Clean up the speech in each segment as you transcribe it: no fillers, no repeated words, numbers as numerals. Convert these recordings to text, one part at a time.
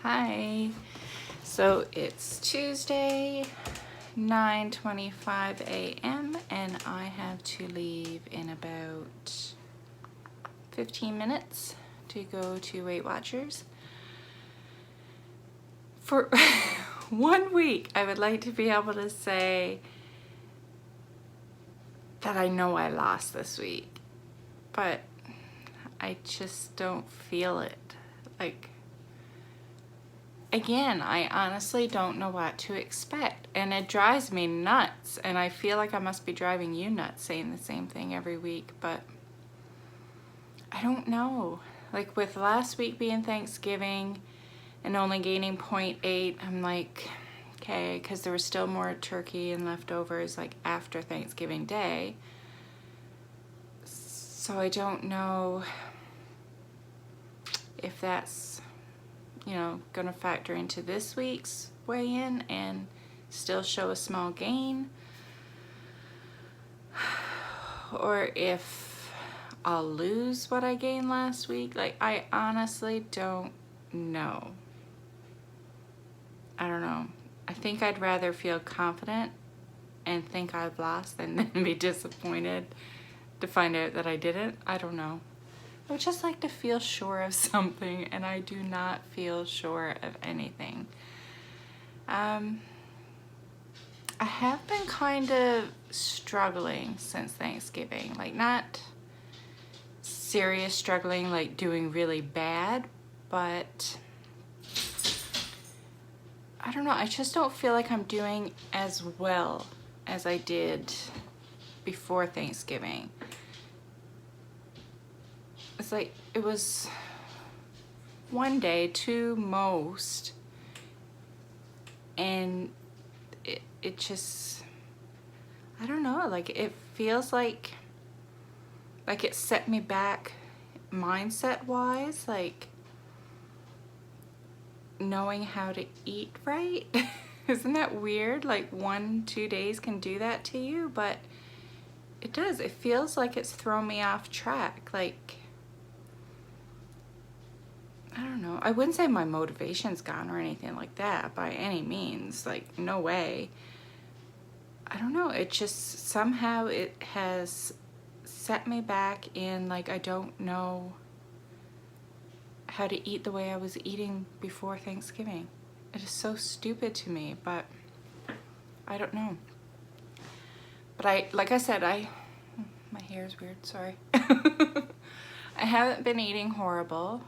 Hi. So it's Tuesday, 9:25 a.m. and I have to leave in about 15 minutes to go to Weight Watchers. For 1 week, I would like to be able to say that I know I lost this week, but I just don't feel it. Again, I honestly don't know what to expect, and it drives me nuts, and I feel like I must be driving you nuts saying the same thing every week, but I don't know. Like with last week being Thanksgiving and only gaining 0.8, I'm like, okay, because there was still more turkey and leftovers like after Thanksgiving Day. So I don't know if that's gonna factor into this week's weigh-in and still show a small gain, or if I'll lose what I gained last week. Like, I honestly don't know. I don't know. I think I'd rather feel confident and think I've lost than be disappointed to find out that I didn't. I don't know. I would just like to feel sure of something, and I do not feel sure of anything. I have been kind of struggling since Thanksgiving. Like, not serious struggling, like doing really bad, but I don't know. I just don't feel like I'm doing as well as I did before Thanksgiving. It's like it was 1 day, 2 most, and it just, I don't know, like it feels like it set me back mindset wise, like knowing how to eat right. Isn't that weird? Like 1-2 days can do that to you, but it does. It feels like it's thrown me off track. Like, I don't know. I wouldn't say my motivation's gone or anything like that by any means. Like, no way. I don't know. It just somehow it has set me back in, like, I don't know how to eat the way I was eating before Thanksgiving. It is so stupid to me, but I don't know. But like I said, my hair is weird, sorry. I haven't been eating horrible.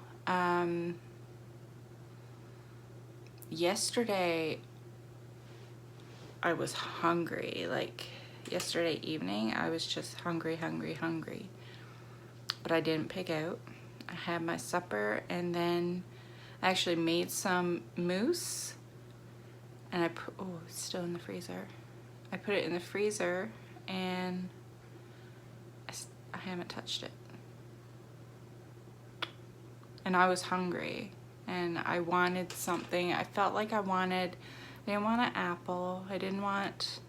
Yesterday I was hungry. Like yesterday evening I was just hungry. But I didn't pig out. I had my supper, and then I actually made some mousse, and it's still in the freezer. I put it in the freezer, and I haven't touched it. And I was hungry, and I wanted something. I felt like I didn't want an apple. I didn't want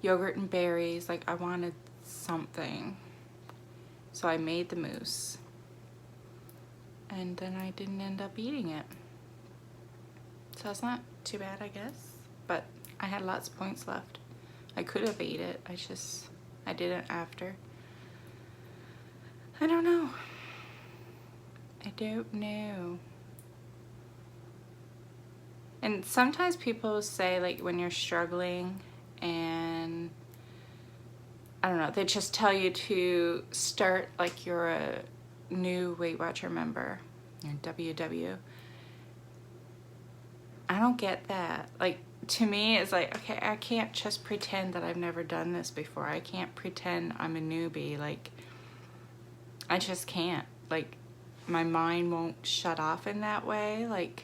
yogurt and berries. Like, I wanted something. So I made the mousse, and then I didn't end up eating it. So it's not too bad, I guess. But I had lots of points left. I could have ate it. I didn't after. I don't know. I don't know. And sometimes people say, like, when you're struggling, and I don't know, they just tell you to start like you're a new Weight Watcher member, or WW. I don't get that. Like, to me, it's like, okay, I can't just pretend that I've never done this before. I can't pretend I'm a newbie. Like, I just can't. Like, my mind won't shut off in that way. Like,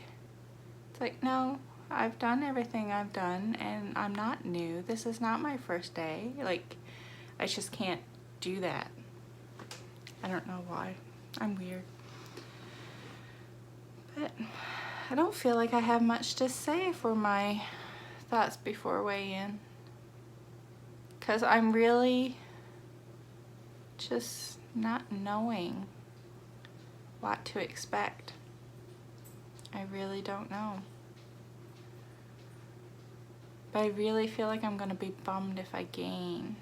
it's like, no, I've done everything I've done, and I'm not new. This is not my first day. Like, I just can't do that. I don't know why. I'm weird. But I don't feel like I have much to say for my thoughts before weigh-in, because I'm really just not knowing what to expect. I really don't know. But I really feel like I'm gonna be bummed if I gain.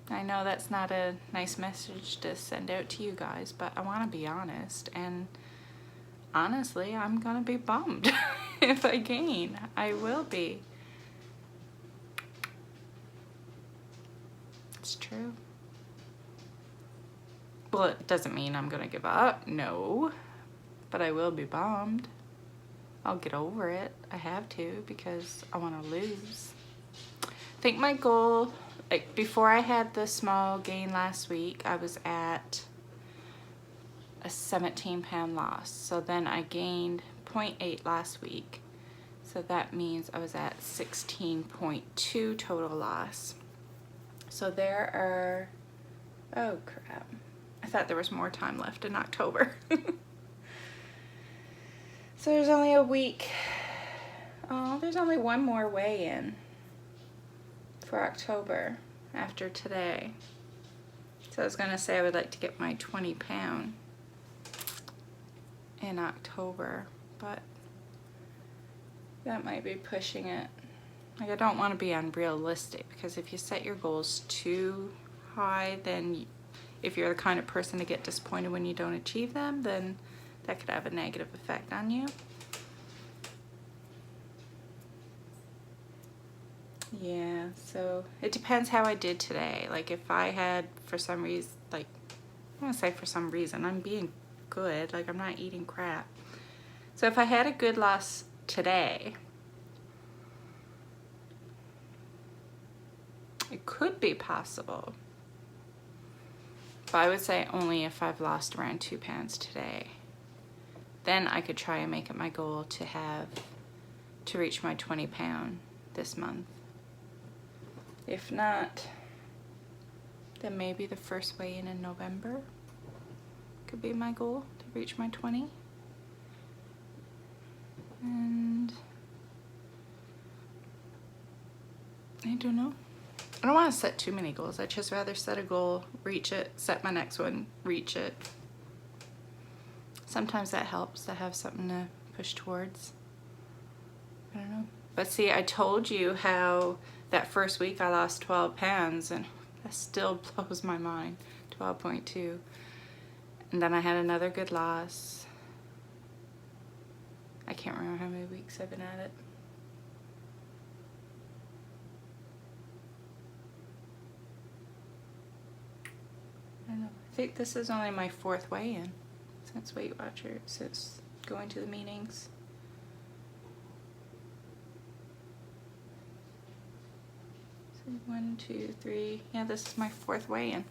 I know that's not a nice message to send out to you guys, but I want to be honest, and honestly, I'm gonna be bummed if I gain. I will be. It's true. Well, it doesn't mean I'm gonna give up, no, but I will be bummed. I'll get over it. I have to, because I want to lose. I think my goal, like before I had the small gain last week, I was at a 17-pound loss. So then I gained 0.8 last week. So that means I was at 16.2 total loss. So there are, oh crap. I thought there was more time left in October. So there's only a week. Oh, there's only one more weigh-in for October after today. So I was gonna say I would like to get my 20-pound in October, but that might be pushing it. Like, I don't want to be unrealistic, because if you set your goals too high, then if you're the kind of person to get disappointed when you don't achieve them, then that could have a negative effect on you. Yeah, so it depends how I did today. Like, if I had, for some reason, like, I want to say for some reason, I'm being good, like I'm not eating crap. So if I had a good loss today, it could be possible. But I would say only if I've lost around 2 pounds today. Then I could try and make it my goal to reach my 20-pound this month. If not, then maybe the first weigh-in in November could be my goal, to reach my 20. And I don't know. I don't want to set too many goals. I'd just rather set a goal, reach it, set my next one, reach it. Sometimes that helps to have something to push towards. I don't know. But see, I told you how that first week I lost 12 pounds, and that still blows my mind, 12.2. And then I had another good loss. I can't remember how many weeks I've been at it. I don't know. I think this is only my 4th weigh-in since Weight Watchers, since going to the meetings. So 1, 2, 3. Yeah, this is my 4th weigh-in.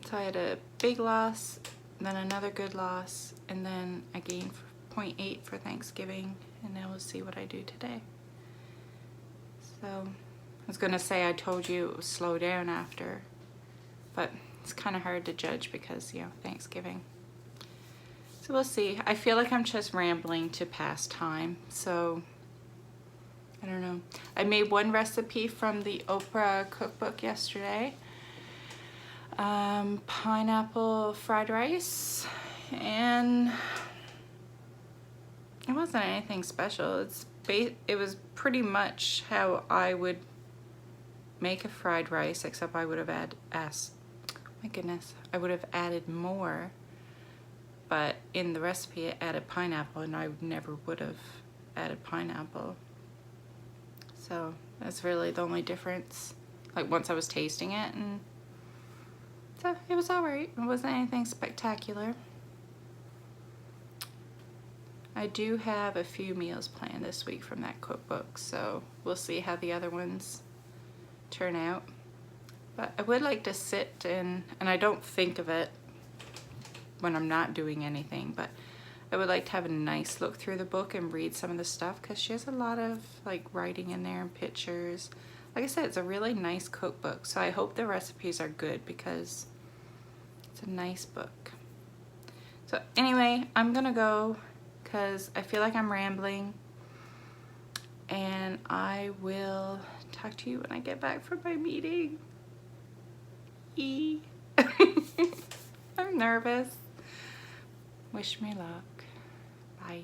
So I had a big loss, then another good loss, and then I gained 0.8 for Thanksgiving, and now we'll see what I do today. So I was gonna say I told you it would slow down after, but it's kind of hard to judge because, you know, Thanksgiving. So we'll see. I feel like I'm just rambling to pass time, so I don't know. I made one recipe from the Oprah cookbook yesterday. Pineapple fried rice, and it wasn't anything special. It was pretty much how I would make a fried rice, except I would have I would have added more, but in the recipe it added pineapple, and I never would have added pineapple. So that's really the only difference, like once I was tasting it, and so it was alright. It wasn't anything spectacular. I do have a few meals planned this week from that cookbook, so we'll see how the other ones turn out. But I would like to sit and I don't think of it when I'm not doing anything, but I would like to have a nice look through the book and read some of the stuff, because she has a lot of like writing in there and pictures. Like I said, it's a really nice cookbook, so I hope the recipes are good because it's a nice book. So anyway, I'm gonna go because I feel like I'm rambling, and I will talk to you when I get back from my meeting. I'm nervous, Wish me luck. Bye.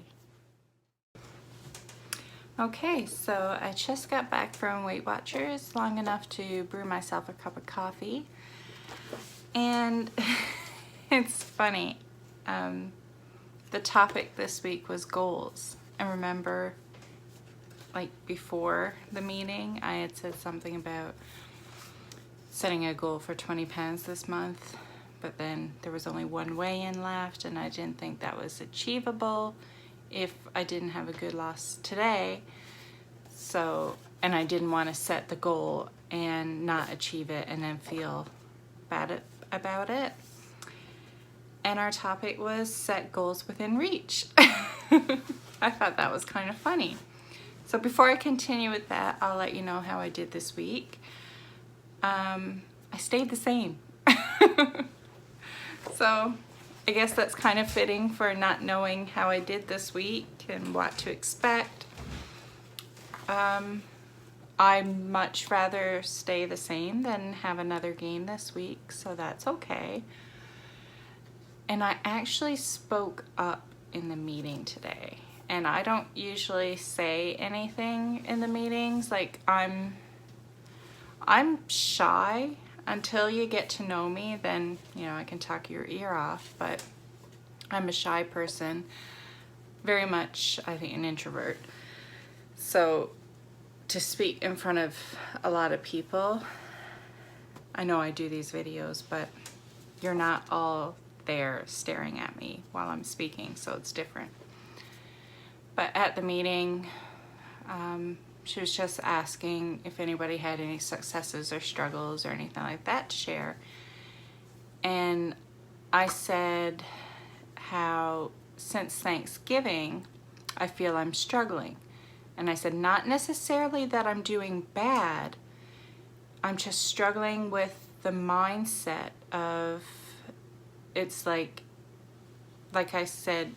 Okay, so I just got back from Weight Watchers long enough to brew myself a cup of coffee. And it's funny, the topic this week was goals. I remember, like, before the meeting, I had said something about setting a goal for 20 pounds this month, but then there was only one weigh-in left, and I didn't think that was achievable if I didn't have a good loss today. So, and I didn't want to set the goal and not achieve it and then feel bad about it. And our topic was set goals within reach. I thought that was kind of funny. So before I continue with that, I'll let you know how I did this week. I stayed the same. So I guess that's kind of fitting for not knowing how I did this week and what to expect. I'd much rather stay the same than have another gain this week, so that's okay. And I actually spoke up in the meeting today. And I don't usually say anything in the meetings. Like, I'm shy. Until you get to know me, then, you know, I can talk your ear off. But I'm a shy person. Very much, I think, an introvert. So to speak in front of a lot of people, I know I do these videos, but you're not all there staring at me while I'm speaking, so it's different. But at the meeting, she was just asking if anybody had any successes or struggles or anything like that to share. And I said how since Thanksgiving, I feel I'm struggling. And I said, not necessarily that I'm doing bad, I'm just struggling with the mindset of, it's like I said,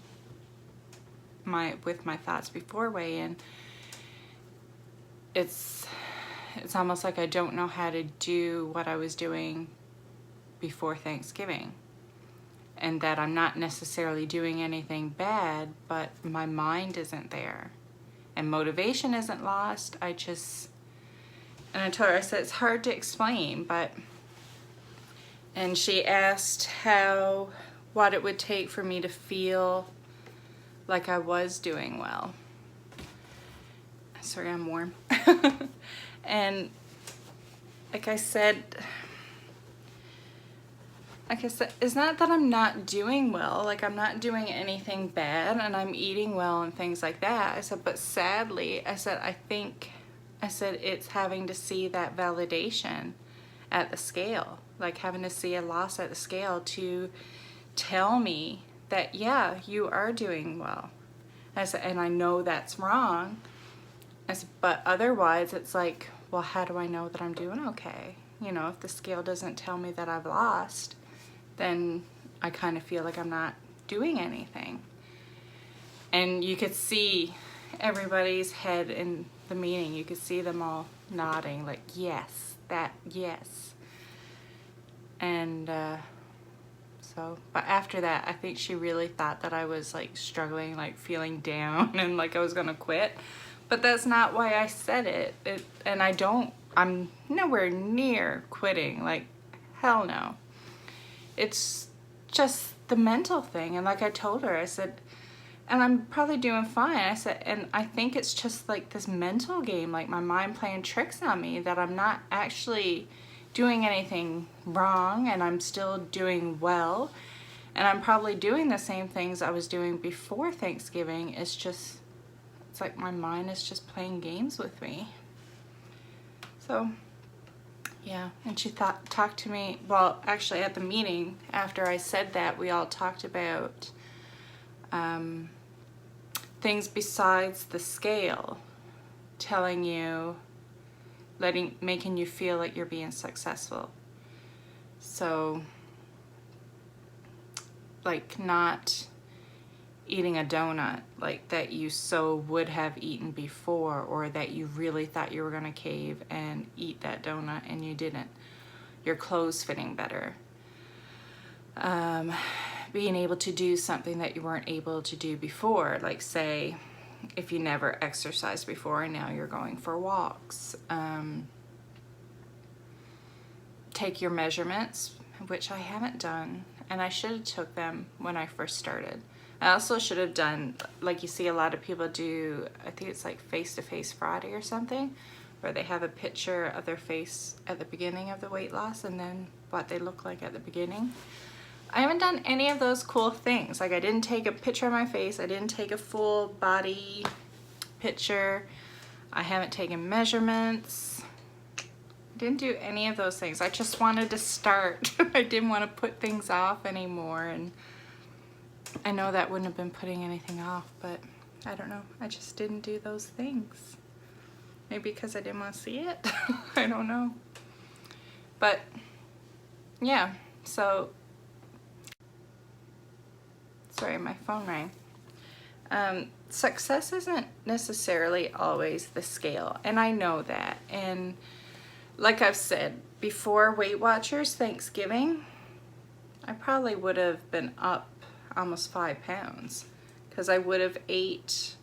with my thoughts before weigh-in, it's almost like I don't know how to do what I was doing before Thanksgiving, and that I'm not necessarily doing anything bad, but my mind isn't there, and motivation isn't lost. And I told her, I said, it's hard to explain, but, and she asked what it would take for me to feel like I was doing well. Sorry, I'm warm. And like I said, it's not that I'm not doing well, like I'm not doing anything bad and I'm eating well and things like that. I said, but sadly, I said, it's having to see that validation at the scale, like having to see a loss at the scale to tell me that, yeah, you are doing well. I said, and I know that's wrong. I said, but otherwise it's like, well, how do I know that I'm doing okay? You know, if the scale doesn't tell me that I've lost, then I kind of feel like I'm not doing anything. And you could see everybody's head in the meeting. You could see them all nodding like, yes, yes. And but after that, I think she really thought that I was like struggling, like feeling down and like I was gonna quit. But that's not why I said it. And I'm nowhere near quitting, like hell no. It's just the mental thing. And like I told her, I said, and I'm probably doing fine. I said, and I think it's just like this mental game, like my mind playing tricks on me, that I'm not actually doing anything wrong and I'm still doing well. And I'm probably doing the same things I was doing before Thanksgiving. It's like my mind is just playing games with me. So yeah, and she talked to me, well, actually at the meeting, after I said that, we all talked about things besides the scale telling you, making you feel like you're being successful. So, like not eating a donut like that you so would have eaten before, or that you really thought you were gonna cave and eat that donut and you didn't. Your clothes fitting better. being able to do something that you weren't able to do before. Like say, if you never exercised before and now you're going for walks. Take your measurements, which I haven't done, and I should have took them when I first started. I also should have done, like you see a lot of people do, I think it's like Face-to-Face Friday or something, where they have a picture of their face at the beginning of the weight loss and then what they look like at the beginning. I haven't done any of those cool things. Like I didn't take a picture of my face, I didn't take a full body picture, I haven't taken measurements, didn't do any of those things. I just wanted to start. I didn't want to put things off anymore, and I know that wouldn't have been putting anything off, but I don't know. I just didn't do those things. Maybe because I didn't want to see it. I don't know. But yeah, so sorry, my phone rang. Success isn't necessarily always the scale, and I know that. And like I've said, before Weight Watchers Thanksgiving, I probably would have been up almost 5 pounds because I would have ate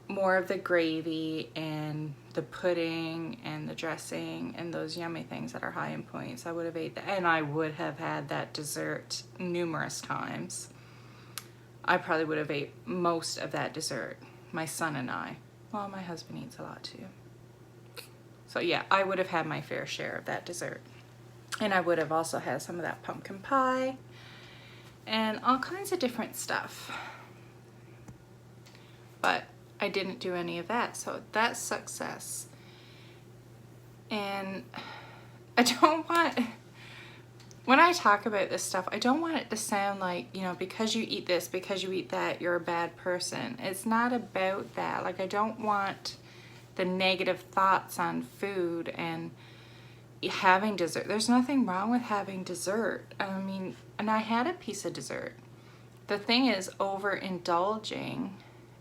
more of the gravy and the pudding and the dressing and those yummy things that are high in points. I would have ate that, and I would have had that dessert numerous times. I probably would have ate most of that dessert, my son and I. Well, my husband eats a lot too. So yeah, I would have had my fair share of that dessert. And I would have also had some of that pumpkin pie and all kinds of different stuff. But I didn't do any of that, so that's success. And I don't want, when I talk about this stuff, I don't want it to sound like, you know, because you eat this, because you eat that, you're a bad person. It's not about that. Like, I don't want the negative thoughts on food and having dessert. There's nothing wrong with having dessert. I mean, and I had a piece of dessert. The thing is, overindulging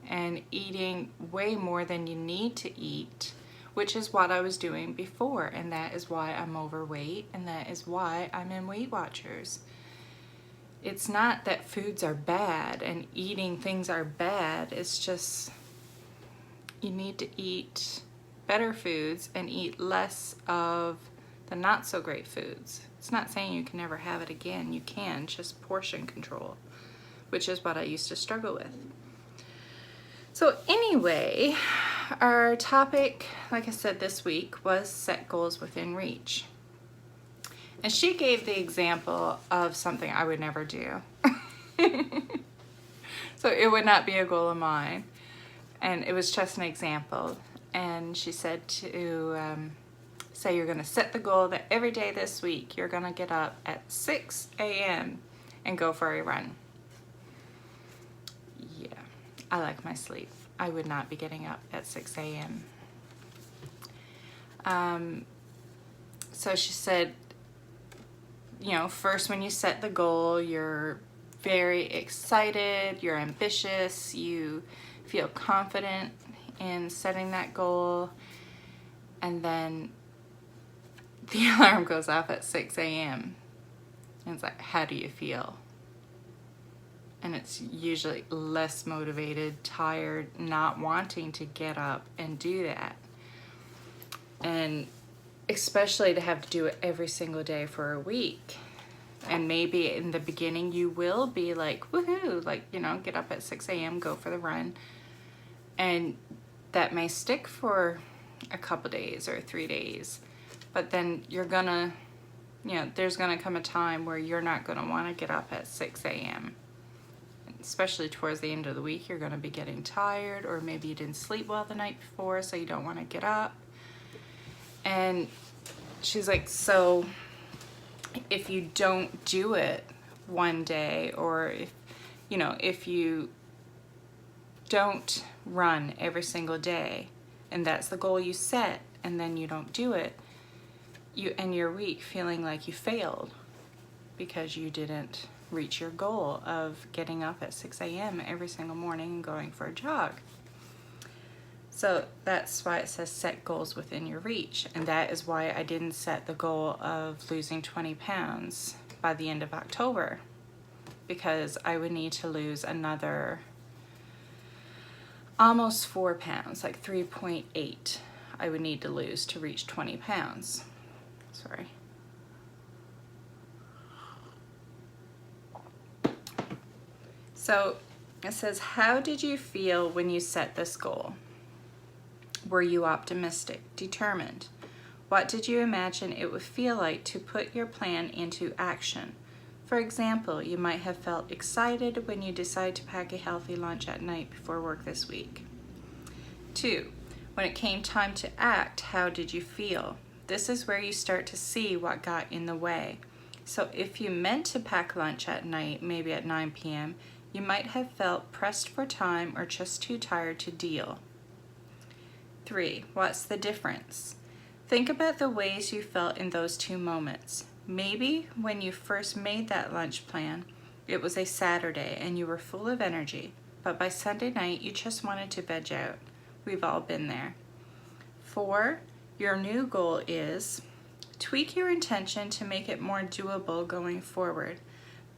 and eating way more than you need to eat, which is what I was doing before, and that is why I'm overweight, and that is why I'm in Weight Watchers. It's not that foods are bad and eating things are bad. It's just you need to eat better foods and eat less of the not so great foods. It's not saying you can never have it again. You can, just portion control, which is what I used to struggle with. So anyway, our topic, like I said, this week was set goals within reach. And she gave the example of something I would never do. So it would not be a goal of mine. And it was just an example. And she said to say you're going to set the goal that every day this week you're going to get up at 6 a.m. and go for a run. Yeah, I like my sleep. I would not be getting up at 6 a.m. So she said, you know, first when you set the goal, you're very excited, you're ambitious, you feel confident in setting that goal, and then the alarm goes off at 6 a.m. and it's like, how do you feel? And it's usually less motivated, tired, not wanting to get up and do that. And especially to have to do it every single day for a week. And maybe in the beginning you will be like, woohoo, like, you know, get up at 6 a.m., go for the run. And that may stick for a couple days or 3 days. But then you're gonna, you know, there's gonna come a time where you're not gonna wanna get up at 6 a.m. Especially towards the end of the week, you're gonna be getting tired, or maybe you didn't sleep well the night before, so you don't wanna get up. And she's like, so if you don't do it one day, or if, you know, if you don't run every single day, and that's the goal you set, and then you don't do it, you end your week feeling like you failed because you didn't reach your goal of getting up at 6 a.m. every single morning and going for a jog. So that's why it says set goals within your reach. And that is why I didn't set the goal of losing 20 pounds by the end of October, because I would need to lose another almost 4 pounds, like 3.8 I would need to lose to reach 20 pounds. Sorry. So it says, how did you feel when you set this goal? Were you optimistic, determined? What did you imagine it would feel like to put your plan into action? For example, you might have felt excited when you decide to pack a healthy lunch at night before work this week. 2, when it came time to act, how did you feel? This is where you start to see what got in the way. So if you meant to pack lunch at night, maybe at 9 p.m., you might have felt pressed for time or just too tired to deal. 3, what's the difference? Think about the ways you felt in those 2 moments. Maybe when you first made that lunch plan, it was a Saturday and you were full of energy, but by Sunday night you just wanted to veg out. We've all been there. 4, your new goal is tweak your intention to make it more doable going forward.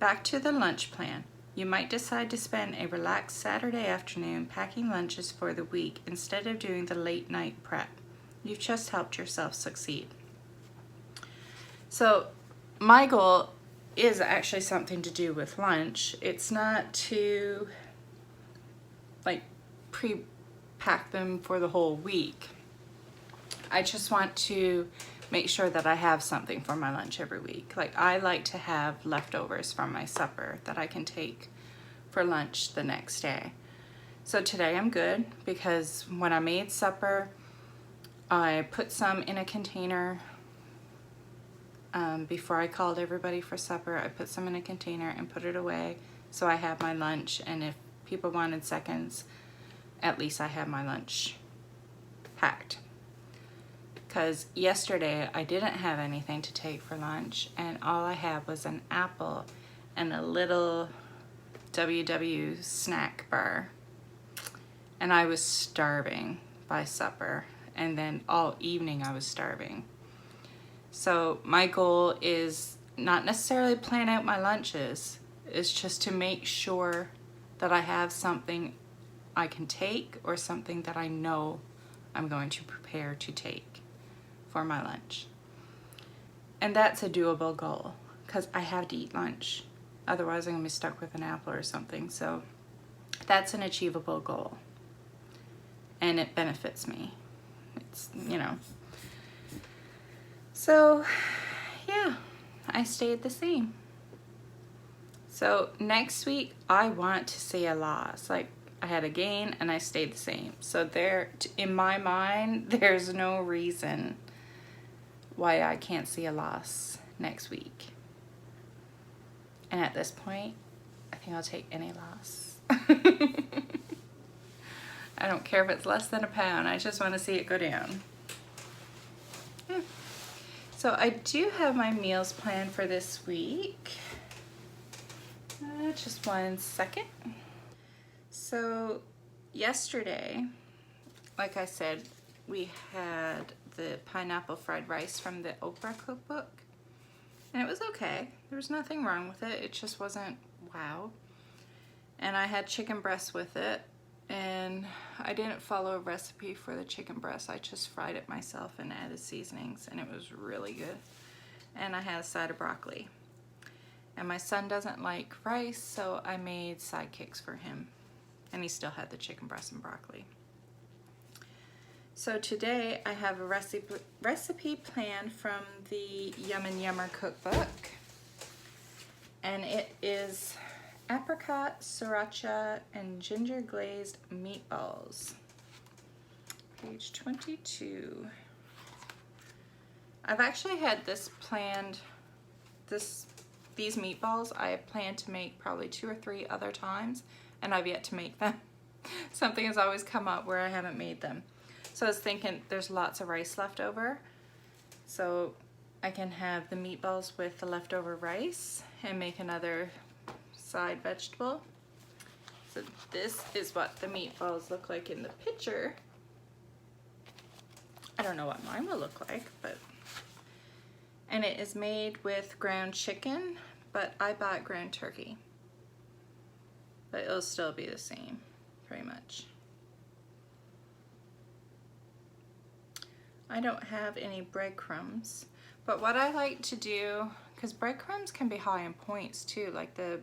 Back to the lunch plan. You might decide to spend a relaxed Saturday afternoon packing lunches for the week instead of doing the late night prep. You've just helped yourself succeed. So my goal is actually something to do with lunch. It's not to like pre-pack them for the whole week. I just want to make sure that I have something for my lunch every week. Like, I like to have leftovers from my supper that I can take for lunch the next day. So today I'm good because when I made supper, I put some in a container. Before I called everybody for supper, I put some in a container and put it away so I have my lunch, and if people wanted seconds, at least I have my lunch packed. Because yesterday I didn't have anything to take for lunch, and all I had was an apple and a little WW snack bar. And I was starving by supper, and then all evening I was starving. So my goal is not necessarily plan out my lunches, it's just to make sure that I have something I can take or something that I know I'm going to prepare to take for my lunch. And that's a doable goal because I have to eat lunch. Otherwise I'm gonna be stuck with an apple or something. So that's an achievable goal. And it benefits me. It's, you know. So yeah, I stayed the same. So next week I want to see a loss. Like, I had a gain and I stayed the same. So there, in my mind, there's no reason why I can't see a loss next week. And at this point, I think I'll take any loss. I don't care if it's less than a pound. I just want to see it go down. Yeah. So I do have my meals planned for this week. Just 1 second. So yesterday, like I said, we had the pineapple fried rice from the Oprah cookbook, and it was okay. There was nothing wrong with it. It just wasn't wow. And I had chicken breast with it, and I didn't follow a recipe for the chicken breast. I just fried it myself and added seasonings, and it was really good. And I had a side of broccoli. And my son doesn't like rice, so I made sidekicks for him. And he still had the chicken breast and broccoli. So today I have a recipe plan from the Yum and Yummer cookbook. And it is apricot, sriracha, and ginger glazed meatballs. Page 22. I've actually had this planned, these meatballs I have planned to make probably 2 or 3 other times, and I've yet to make them. Something has always come up where I haven't made them. So I was thinking there's lots of rice left over, so I can have the meatballs with the leftover rice and make another side vegetable. So this is what the meatballs look like in the picture. I don't know what mine will look like, but... And it is made with ground chicken, but I bought ground turkey. but it'll still be the same, pretty much. I don't have any breadcrumbs, but what I like to do, because breadcrumbs can be high in points too, like the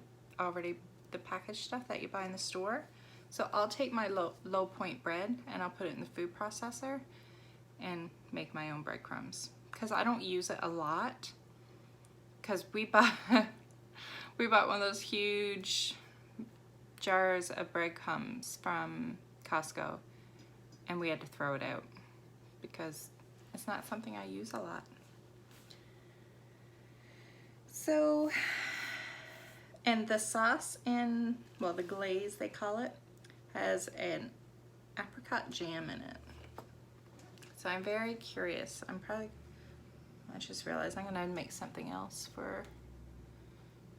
packaged stuff that you buy in the store. So I'll take my low point bread and I'll put it in the food processor and make my own breadcrumbs, because I don't use it a lot, because we bought one of those huge jars of breadcrumbs from Costco and we had to throw it out because it's not something I use a lot. So, and the sauce in, well, the glaze they call it, has an apricot jam in it. So I'm very curious. I just realized I'm gonna make something else for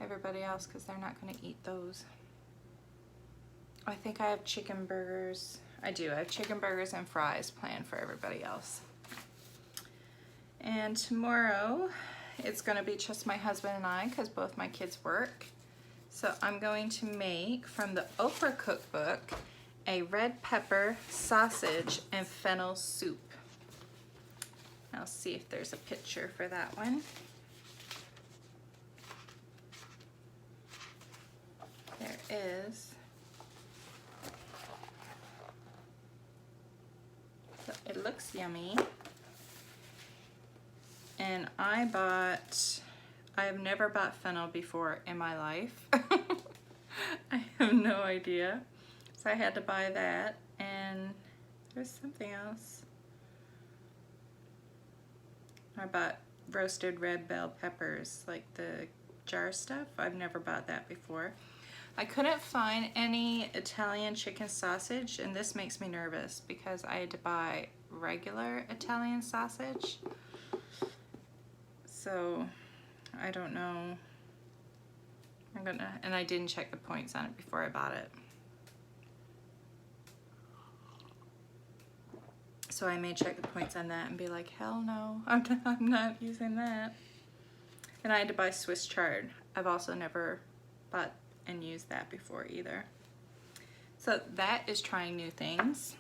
everybody else because they're not gonna eat those. I think I have chicken burgers. I do, I have chicken burgers and fries planned for everybody else. And tomorrow, it's gonna be just my husband and I because both my kids work. So I'm going to make, from the Oprah cookbook, a red pepper, sausage, and fennel soup. I'll see if there's a picture for that one. There is. So it looks yummy. And I have never bought fennel before in my life. I have no idea. So I had to buy that, and there's something else. I bought roasted red bell peppers, like the jar stuff. I've never bought that before. I couldn't find any Italian chicken sausage, and this makes me nervous because I had to buy regular Italian sausage. So I don't know. And I didn't check the points on it before I bought it. So I may check the points on that and be like, hell no, I'm not using that. And I had to buy Swiss chard. I've also never bought and used that before either. So that is trying new things.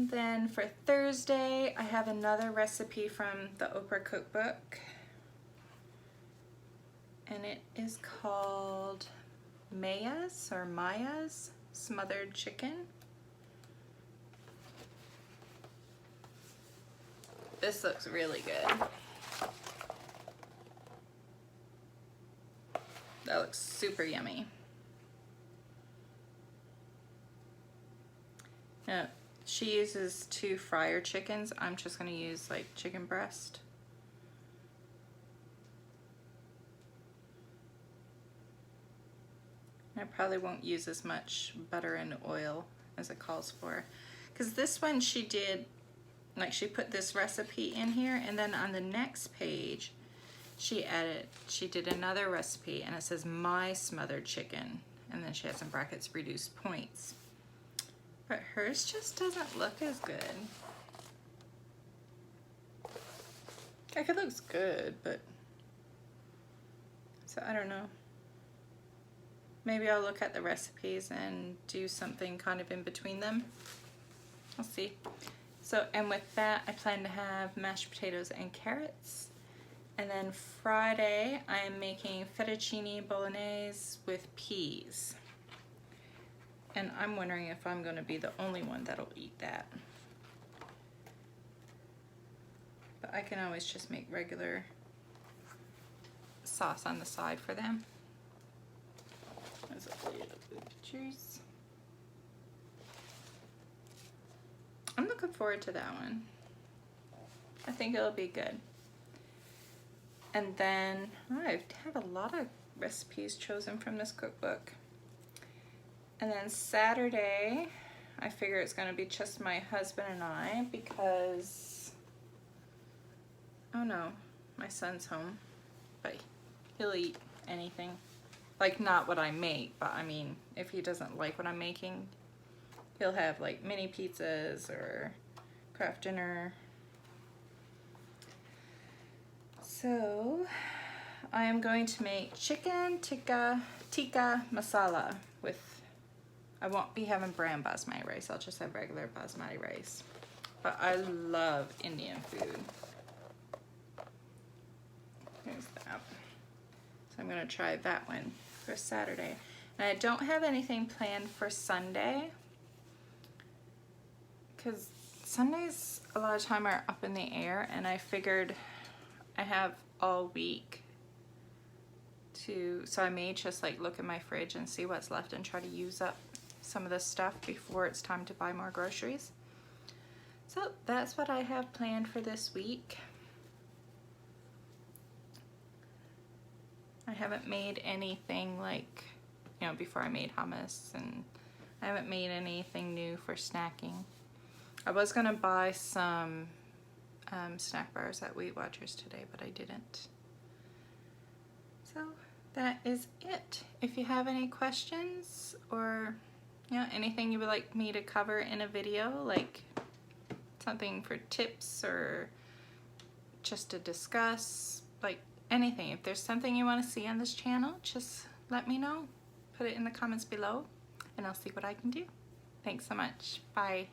Then for Thursday, I have another recipe from the Oprah cookbook. And it is called Maya's smothered chicken. This looks really good. That looks super yummy. Now, she uses 2 fryer chickens. I'm just gonna use like chicken breast. I probably won't use as much butter and oil as it calls for. Because this one she did, like she put this recipe in here, and then on the next page she did another recipe and it says my smothered chicken, and then she has in brackets reduced points. But hers just doesn't look as good. Like, it looks good, but so I don't know. Maybe I'll look at the recipes and do something kind of in between them. I'll see. So, and with that, I plan to have mashed potatoes and carrots. And then Friday, I am making fettuccine bolognese with peas. And I'm wondering if I'm gonna be the only one that'll eat that. But I can always just make regular sauce on the side for them. There's a little bit of juice. I'm looking forward to that one. I think it'll be good. And then I've had a lot of recipes chosen from this cookbook. And then Saturday, I figure it's gonna be just my husband and I because, oh no, my son's home, but he'll eat anything. Like, not what I make, but I mean, if he doesn't like what I'm making, he'll have like mini pizzas or Kraft Dinner. So I am going to make chicken tikka masala with, I won't be having brown basmati rice, I'll just have regular basmati rice. But I love Indian food. Here's that. So I'm gonna try that one for Saturday. And I don't have anything planned for Sunday, because Sundays a lot of time are up in the air, and I figured I have all week to, so I may just like look in my fridge and see what's left and try to use up some of this stuff before it's time to buy more groceries. So that's what I have planned for this week. I haven't made anything like, you know, before I made hummus, and I haven't made anything new for snacking. I was gonna buy some snack bars at Weight Watchers today, but I didn't. So that is it. If you have any questions or, you know, anything you would like me to cover in a video, like something for tips or just to discuss, like anything, if there's something you want to see on this channel, just let me know. Put it in the comments below and I'll see what I can do. Thanks so much. Bye.